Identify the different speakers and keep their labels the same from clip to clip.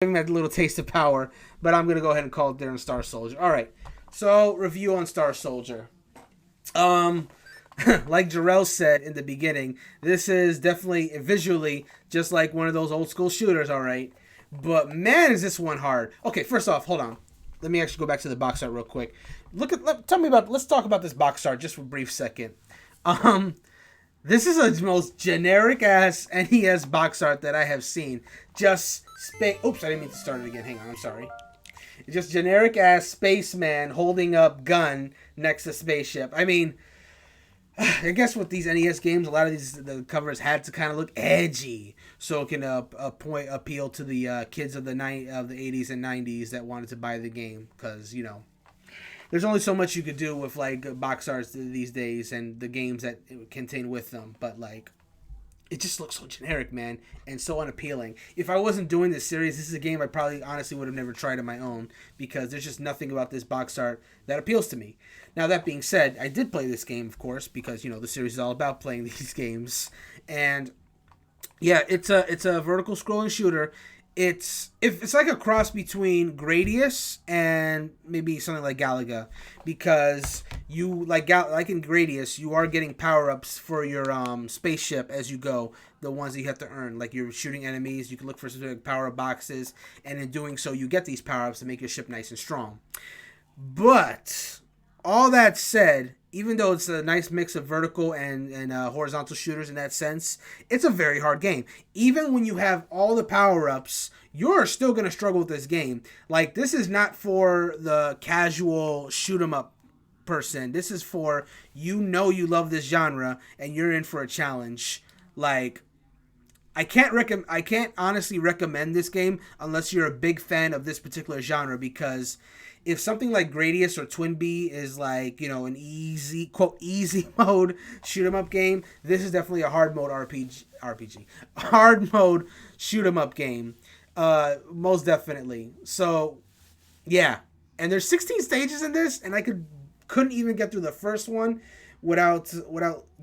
Speaker 1: Giving that little taste of power, but I'm gonna go ahead and call it there in Star Soldier. All right, so review on Star Soldier. Um, like Jarrell said in the beginning, this is definitely visually just like one of those old school shooters. All right, but man, is this one hard. Okay, first off, hold on. Let me actually go back to the box art real quick. Tell me about. Let's talk about this box art just for a brief second. Um, this is the most generic ass NES box art that I have seen. Just space. Oops, I didn't mean to start it again. Hang on, I'm sorry. Just generic ass spaceman holding up gun next to spaceship. I mean, I guess with these NES games, a lot of the covers had to kind of look edgy, so it can appeal to the kids of the 80s and 90s that wanted to buy the game, because there's only so much you could do with like box arts these days and the games that it contain with them. But like, it just looks so generic, man, and so unappealing. If I wasn't doing this series, this is a game I probably honestly would have never tried on my own, because there's just nothing about this box art that appeals to me. Now, that being said, I did play this game, of course, because the series is all about playing these games, and yeah, it's a vertical scrolling shooter. It's like a cross between Gradius and maybe something like Galaga, because you like in Gradius, you are getting power ups for your spaceship as you go. The ones that you have to earn, like you're shooting enemies, you can look for specific power up boxes, and in doing so, you get these power ups to make your ship nice and strong. But all that said, even though it's a nice mix of vertical and horizontal shooters in that sense, it's a very hard game. Even when you have all the power-ups, you're still going to struggle with this game. Like, this is not for the casual shoot-'em-up person. This is for, you love this genre, and you're in for a challenge. Like, I can't honestly recommend this game unless you're a big fan of this particular genre, because if something like Gradius or Twin Bee is like, an easy, quote, easy mode shoot 'em up game, this is definitely a hard mode hard mode shoot 'em up game. Most definitely. So, yeah. And there's 16 stages in this, and I couldn't even get through the first one without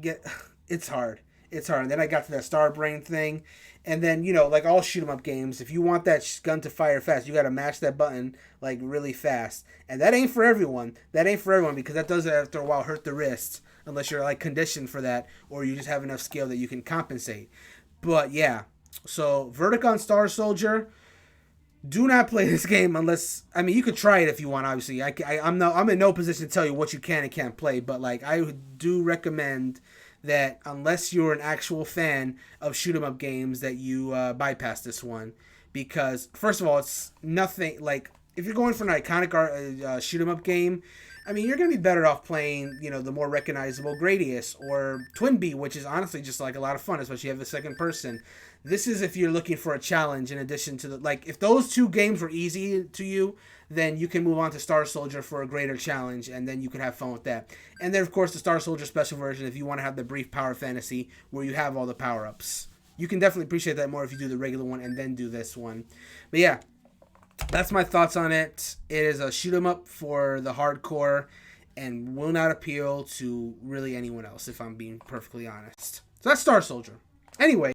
Speaker 1: get it's hard. It's hard. And then I got to that Star Brain thing. And then, like all shoot 'em up games, if you want that gun to fire fast, you got to mash that button like really fast. And that ain't for everyone. Because that does, after a while, hurt the wrist, unless you're like conditioned for that, or you just have enough skill that you can compensate. But yeah, so Verticon Star Soldier, do not play this game unless, I mean, you could try it if you want. Obviously, I'm in no position to tell you what you can and can't play, but like, I do recommend that unless you're an actual fan of shoot 'em up games, that you bypass this one, because first of all, it's nothing like, if you're going for an iconic shoot 'em up game, I mean, you're gonna be better off playing the more recognizable Gradius or Twin Bee, which is honestly just like a lot of fun, especially if you have the second person. This is if you're looking for a challenge in addition to if those two games were easy to you, then you can move on to Star Soldier for a greater challenge, and then you can have fun with that. And then, of course, the Star Soldier special version, if you want to have the brief power fantasy where you have all the power-ups. You can definitely appreciate that more if you do the regular one and then do this one. But yeah, that's my thoughts on it. It is a shoot 'em up for the hardcore and will not appeal to really anyone else, if I'm being perfectly honest. So that's Star Soldier. Anyway.